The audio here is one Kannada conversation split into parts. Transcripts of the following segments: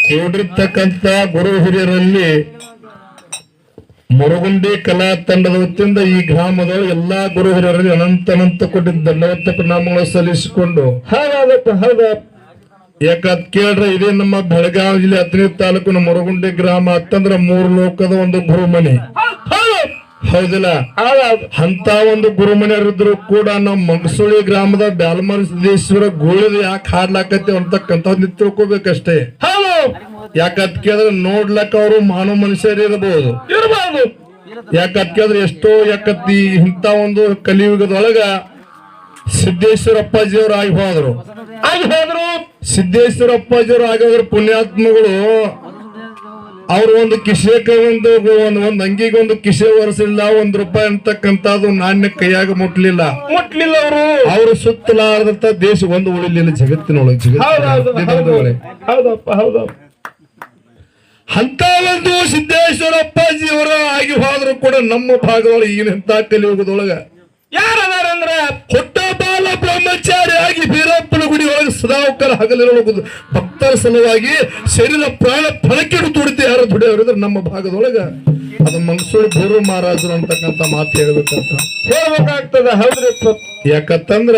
ಕೂಡಿರ್ತಕ್ಕಂಥ ಗುರು ಹಿರಿಯರಲ್ಲಿ ಮುರುಗುಂಡಿ ಕಲಾ ತಂಡದ ವತಿಯಿಂದ ಈ ಗ್ರಾಮದ ಎಲ್ಲಾ ಗುರು ಹಿರಿಯರಲ್ಲಿ ಅನಂತ ಕೋಟಿ ದಂಡವತ್ತ ಪ್ರಣಾಮಗಳು ಸಲ್ಲಿಸಿಕೊಂಡು ಯಾಕಂತ ಕೇಳ್ರೆ ಇದೇ ನಮ್ಮ ಬೆಳಗಾವಿ ಜಿಲ್ಲೆ ಹತ್ತನೇ ತಾಲೂಕಿನ ಮುರುಗುಂಡಿ ಗ್ರಾಮ ಅಂತಂದ್ರ 3 ಲೋಕದ ಒಂದು ಗುರುಮನೆ. ಹೌದಿಲ್ಲ? ಅಂತ ಒಂದು ಗುರುಮನೆಯರಿದ್ರು ಕೂಡ ನಾವು ಮಂಗಸೂಳಿ ಗ್ರಾಮದ ಬ್ಯಾಲಮರ ಸಿದ್ದೇಶ್ವರ ಗೋಳಿದ ಯಾಕೆ ಹಾಡ್ಲಾಕತ್ತೇವ್ ಅಂತಕ್ಕಂಥ ತಿಳ್ಕೊಬೇಕಷ್ಟೇ. ಯಾಕಂತ ಕೇಳಿದ್ರೆ ನೋಡ್ಲಕ್ಕ ಅವರು ಮಾನವ ಮನುಷ್ಯರು ಇರಬಹುದು. ಯಾಕಂತ ಕೇಳಿದ್ರೆ ಎಷ್ಟೋ ಯಾಕತ್ತಿ ಇಂತ ಒಂದು ಕಲಿಯುಗದೊಳಗ ಸಿದ್ದೇಶ್ವರ ಅಪ್ಪಾಜಿಯವರು ಆಗಿ ಹೋದ್ರು. ಸಿದ್ದೇಶ್ವರ ಅಪ್ಪಾಜಿಯವರು ಆಗಿ ಹೋದ್ರ ಪುಣ್ಯಾತ್ಮಗಳು ಅವ್ರು ಒಂದು ಕಿಶೆಗೆ ಒಂದ್ ಅಂಗಿಗೆ ಒಂದು ಕಿಶೆ ಒರೆಸಿಲ್ಲ, ₹1 ಅಂತಕ್ಕಂಥದ್ದು ನಾಣ್ಯ ಕೈಯಾಗ ಮುಟ್ಲಿಲ್ಲ. ಅವರು ಸುತ್ತಲಾರದಂತ ದೇಶ ಒಂದು ಉಳಿಲಿಲ್ಲ ಜಗತ್ತಿನೊಳಗೆ. ಅಂತ ಒಂದು ಸಿದ್ದೇಶ್ವರ ಅಪ್ಪಾಜಿಯವರ ಆಗಿ ಹೋದ್ರು ಕೂಡ ನಮ್ಮ ಭಾಗದೊಳಗೆ ಈಗಿನಂತ ಕಲಿಯುಗದೊಳಗ ಯಾರದಾರಂದ್ರ ಹೊಟ್ಟಬಾಲ ಬ್ರಹ್ಮಚಾರಿ ಆಗಿ ಬೀರಪ್ಪನ ಗುಡಿ ಒಳಗೆ ಸದಾವಕರ ಹಗಲಿರುವುದು ಭಕ್ತರ ಸಲುವಾಗಿ ಶರೀರ ಪ್ರಾಣ ಫಲಕ್ಕಿಡು ತುಡಿತು ಯಾರು ದುಡಿಯವರಿದ್ರೆ ನಮ್ಮ ಭಾಗದೊಳಗ ಅದು ಮಂಗಸೂರು ಬೋರು ಮಹಾರಾಜರು ಅಂತಕ್ಕಂಥ ಮಾತು ಹೇಳ್ಬೇಕಾಗ್ತದ. ಹೌದ್ರಿ. ಯಾಕಂತಂದ್ರ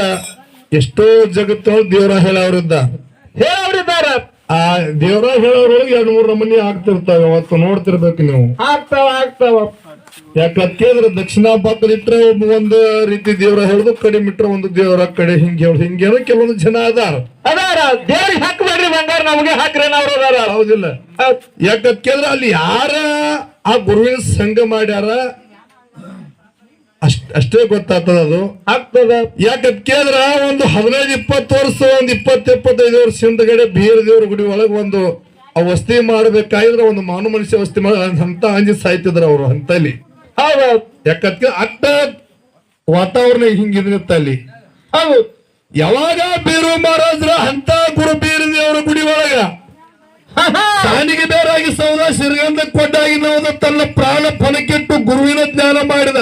ಎಷ್ಟೋ ಜಗತ್ತೊಳಗೆ ದೇವರ ಹೇಳವ್ರಿದ್ದಾರ. ಆ ದೇವರ ಹೇಳೋರೊಳಗೆ 2-3 ನಮೂನಿ ಆಗ್ತಿರ್ತಾವ. ಅವತ್ತು ನೋಡ್ತಿರ್ಬೇಕು ನೀವು. ಆಗ್ತಾವ. ಯಾಕಂತ ಕೇಳಿದ್ರೆ ದಕ್ಷಿಣ ಭಾಗದಲ್ಲಿ ಇಟ್ರೆ ಒಂದು ರೀತಿ ದೇವರ ಹೇಳುದು, ಕಡಿಮೆ ಇಟ್ರೆ ಒಂದು ದೇವರ ಕಡೆ ಹಿಂಗೇನೋ ಕೆಲವೊಂದು ಜನ ಅದಾರ ದೇವ್ರಿಗೆ ಹಾಕ್ಬೇಡ್ರಿ ಬಂಗಾರ ನಮಗೆ ಹಾಕ್ರಿ ಅವ್ರು ಅದಾರ. ಹೌದಿಲ್ಲ? ಯಾಕಂತ ಕೇಳಿದ್ರೆ ಅಲ್ಲಿ ಯಾರ ಆ ಗುರುವಿನ ಸಂಘ ಮಾಡ್ಯಾರ ಅಷ್ಟೇ ಗೊತ್ತಾಗ್ತದ. ಅದು ಆಗ್ತದ. ಯಾಕಂತ ಕೇಳಿದ್ರ ಒಂದು 15-20 ವರ್ಷ, ಒಂದು 20-25 ವರ್ಷ ಹಿಂದಗಡೆ ಬೀರ ದೇವ್ರ ಗುಡಿ ಒಳಗೆ ಒಂದು ವಸ್ತಿ ಮಾಡ್ಬೇಕಾಗಿದ್ರೆ ಒಂದು ಮಾನವ ಮನುಷ್ಯ ವಸ್ತಿ ಮಾಡ ಅಂತ ಅಂಜಿ ಸಾಯ್ತಿದ್ರ ಅವರು ಅಂತಲ್ಲಿ. ಯಾಕಂತ ಅಟ್ಟ ವಾತಾವರಣ ಹಿಂಗಿರುತ್ತೆ ಅಲ್ಲಿ. ಹೌದು. ಯಾವಾಗ ಬೀರು ಮಹಾರಾಜರ ಅಂತ ಗುರು ಬೀರ ದೇವರ ಗುಡಿ ಒಳಗ ಸಾನಿಗೆ ಬೇರಾಗಿ ಸೌದ ಶ್ರೀಗಂಧ ಕೊಟ್ಟಾಗಿ ನಾವು ತನ್ನ ಪ್ರಾಣ ಫಲಕ್ಕಿಟ್ಟು ಗುರುವಿನ ಜ್ಞಾನ ಮಾಡಿದ.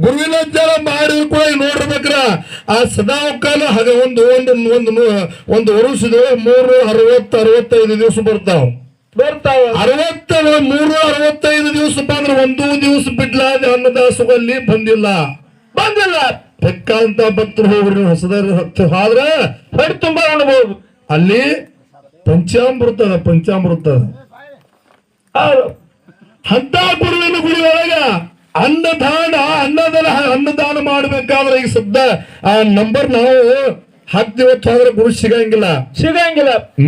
ಗುರುವಿನ ಜ್ಞಾನ ಮಾಡಿದ್ರು ಕೂಡ ನೋಡ್ಬೇಕ್ರ ಆ ಸದಾವಕಾಲ ಹಾಗ ಒಂದು ವರ್ಷದ 365 ದಿವಸ ಬರ್ತಾವ. 365 ದಿವಸ ಬಂದ್ರೆ ಒಂದು ದಿವಸ ಬಿಡ್ಲಾದ ಅನ್ನದಾಸಲ್ಲಿ ಬಂದಿಲ್ಲ. ಬೆಕ್ಕಂತ ಭಕ್ತರು ಹೋಗ್ರಿ ಹೊಸದಾರ ಆದ್ರೆ ಹೊಟ್ಟೆ ತುಂಬಾ ಅನ್ಬಹುದು. ಅಲ್ಲಿ ಪಂಚಾಮೃತ ಅಂತ ಗುರುವಿನ ಗುಡಿ ಒಳಗ ಅನ್ನದಾನ ಮಾಡ್ಬೇಕಾದ್ರೆ ಈಗ ಸದ್ದ ಆ ನಂಬರ್ ನಾವು ಹಾಕ್ತಿವತ್ತು ಹೋದ್ರೆ ಗುರು ಸಿಗಂಗಿಲ್ಲ.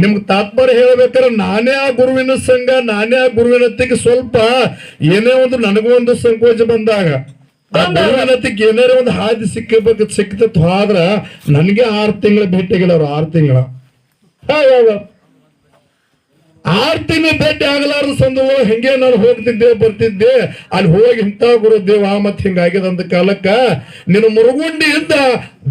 ನಿಮ್ಗೆ ತಾತ್ಪರ್ಯ ಹೇಳ್ಬೇಕಾದ್ರೆ ನಾನೇ ಆ ಗುರುವಿನ ಸಂಘ, ನಾನೇ ಆ ಗುರುವಿನತ್ತಿಗೆ ಸ್ವಲ್ಪ ಏನೇ ಒಂದು ನನಗೂ ಒಂದು ಸಂಕೋಚ ಬಂದಾಗ ಗುರುವಿನತ್ತಿಗೆ ಏನಾರ ಒಂದು ಹಾದಿ ಸಿಕ್ಕಿತ್ತು ಆದ್ರ ನನಗೆ 6 ತಿಂಗಳ ಭೇಟಿಯಾಗಿಲ್ಲ. ಅವ್ರು 6 ತಿಂಗಳ 6 ತಿಂಗಳು ಭೇಟಿ ಆಗಲಾರ್ದ ಸಂದರ್ಭ ಹೆಂಗೆ ನಾನು ಹೋಗ್ತಿದ್ದೆ ಬರ್ತಿದ್ದೆ. ಅಲ್ಲಿ ಹೋಗಿ ಇಂಥ ಗುರುದೇವ ಮತ್ ಹಿಂಗಾಗ್ಯದಂತ ಕಾಲಕ್ಕ ನೀನು ಮುರುಗುಂಡಿಯಿಂದ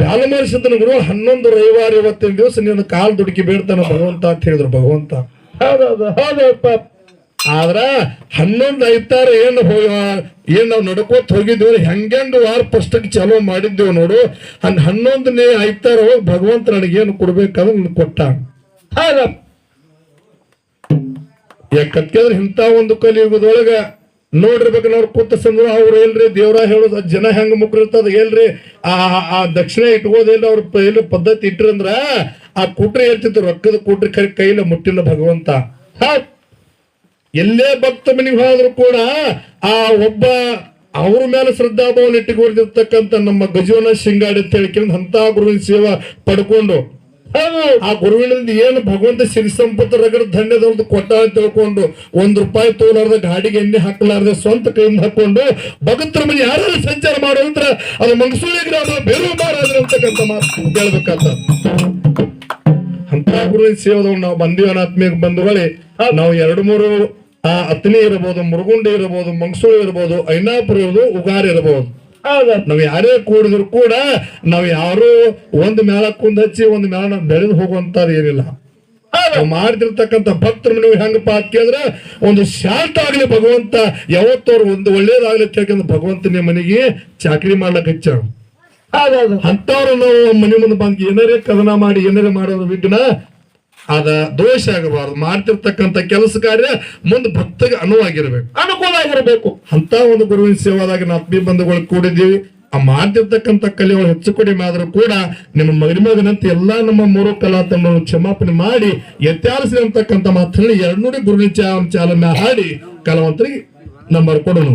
ಬ್ಯಾಲಮರಿಸಿದನ ಗುರು 11 ರವಿವಾರ 25 ದಿವಸ ನೀನು ಕಾಲ್ ದುಡುಕಿ ಬೇಡ್ತಾನ ಭಗವಂತ ಅಂತ ಹೇಳಿದ್ರು. ಭಗವಂತ ಹೌದಪ್ಪ. ಆದ್ರ 11 ಐತಾರ ಏನ್ ನಾವು ನಡ್ಕೋತ ಹೋಗಿದ್ವಿ ಹೆಂಗೆಂಡು ವಾರ ಫಸ್ಟಿಗೆ ಚಾಲೂ ಮಾಡಿದ್ದೇವ್ ನೋಡು. 11ನೇ ಐತಾರ ಹೋಗಿ ಭಗವಂತ ನನಗೇನು ಕೊಡ್ಬೇಕಾದ್ರೆ ನನ್ ಕೊಟ್ಟ. ಯಾಕಂದ್ರೆ ಇಂಥ ಒಂದು ಕಲಿಯುಗದೊಳಗ ನೋಡಿರ್ಬೇಕು ನಾವು ಕೂತ ಸಂದ್ರ ಅವ್ರು ಎಲ್ರಿ ದೇವ್ರ ಹೇಳೋದು ಜನ ಹೆಂಗ ಮುಕ್ರಿರ್ತದ ಎಲ್ರಿ ಆ ದಕ್ಷಿಣ ಇಟ್ಕೋದಿಲ್ಲ ಅವ್ರ ಪದ್ಧತಿ ಇಟ್ರಂದ್ರ ಆ ಕೂಟ್ರಿ ಹೇಳ್ತಿತ್ತು ರೊಕ್ಕದ ಕೂಟ್ರಿ ಕೈಲ ಮುಟ್ಟಿಲ್ಲ ಭಗವಂತ. ಎಲ್ಲೇ ಭಕ್ತ ಮನೆಗೆ ಹೋದ್ರು ಕೂಡ ಆ ಒಬ್ಬ ಅವ್ರ ಮೇಲೆ ಶ್ರದ್ಧಾಭಾವನ ಇಟ್ಟುಕೊಂಡಿರ್ತಕ್ಕಂಥ ನಮ್ಮ ಗಜವನ ಶಿಂಗಾಡಿ ಅಂತ ಹೇಳ್ಕೊಂಡು ಅಂತ ಗುರುವಿನ ಸೇವಾ ಪಡ್ಕೊಂಡು ಆ ಗುರುವಿನಿಂದ ಏನು ಭಗವಂತ ಸಿರಿ ಸಂಪತ್ತು ರಗಡ ಧನ್ಯದವ್ರದ್ದು ಕೊಟ್ಟ ಅಂತ ತಿಳ್ಕೊಂಡು ₹1 ತೋಲಾರ್ದ ಗಾಡಿಗೆ ಎಣ್ಣೆ ಹಾಕಲಾರ್ದೆ ಸ್ವಂತ ಕೈಯಿಂದ ಹಾಕೊಂಡು ಭಗತ್ರ ಮನೆ ಯಾರು ಸಂಚಾರ ಮಾಡೋದ್ರ ಅದು ಮಂಗಸೂಳಿ ಗ್ರಾಮ ಬೇರು ಮಹಾರಾಜರು ಅಂತಕ್ಕಂಥ ಮಾತು ಹೇಳ್ಬೇಕಂತ. ಅಂತ ಗುರುವಿನ ಸೇವದವ್ರು ನಾವು ಬಂದೀವನ ಆತ್ಮೀಯ ಬಂಧುಗಳೇ. ನಾವು 2-3 ಅತ್ನಿ ಇರಬಹುದು, ಮುರುಗುಂಡಿ ಇರಬಹುದು, ಮಂಗಸೂಳಿ ಇರಬಹುದು, ಐನಾಪುರ ಇರಬಹುದು, ಉಗಾರಿ ಇರಬಹುದು. ನಾವ್ ಯಾರೇ ಕೂಡಿದ್ರು ಕೂಡ ನಾವ್ ಯಾರು ಒಂದು ಮೇಳ ಕುಂದಚ್ಚಿ ಒಂದು ಮೇಳ ಬೆಳೆದು ಹೋಗುವಂತ ಏನಿಲ್ಲ. ಮಾಡ್ತಿರ್ತಕ್ಕಂಥ ಭಕ್ತರು ನೀವು ಹೆಂಗಪ್ಪ ಅಂತ ಕೇಳಿದ್ರೆ ಒಂದು ಶಾಂತ ಆಗ್ಲಿ ಭಗವಂತ ಯಾವತ್ತವ್ರು ಒಂದು ಒಳ್ಳೇದಾಗ್ಲಿ ಕೇಳ್ಕೊಂಡ್ ಭಗವಂತನೇ ಮನೆಗೆ ಚಾಕರಿ ಮಾಡ್ಲಕ್ ಹಚ್ಚಾರ. ಅಂತವ್ರು ನಾವು ಮನೆ ಮುಂದೆ ಬಂದು ಏನಾರೇ ಕದನ ಮಾಡಿ ಏನಾರೇ ಮಾಡೋದು ವಿಘ್ನ ಅದ ದೋಷ ಆಗಬಾರದು. ಮಾಡ್ತಿರ್ತಕ್ಕಂಥ ಕೆಲಸ ಕಾರ್ಯ ಮುಂದೆ ಭಕ್ತಗೆ ಅನುವಾಗಿರ್ಬೇಕು, ಅನುಕೂಲ ಆಗಿರ್ಬೇಕು. ಅಂತ ಒಂದು ಗುರುವಿನ ಸೇವಾದಾಗ ನಾವು ಆತ್ಮೀಯ ಬಂಧುಗಳು ಕೂಡಿದ್ದೀವಿ. ಆ ಮಾಡ್ತಿರ್ತಕ್ಕಂಥ ಕಲೆಗಳು ಹೆಚ್ಚು ಕಡಿಮೆ ಆದ್ರೂ ಕೂಡ ನಿಮ್ಮ ಮಗನಂತೆ ಎಲ್ಲಾ ನಮ್ಮ ಮೂರು ಕಲಾ ತಂಡವನ್ನು ಕ್ಷಮಾಪಣೆ ಮಾಡಿ ಎತ್ಯಾರಿಸಿ ಅಂತಕ್ಕಂಥ ಮಾತಲ್ಲಿ 200 ಗುರುವಿನ ಚಾಲನೆ ಹಾಡಿ ಕಲಾವಂತರಿಗೆ ನಂಬರ್ ಕೊಡೋಣ.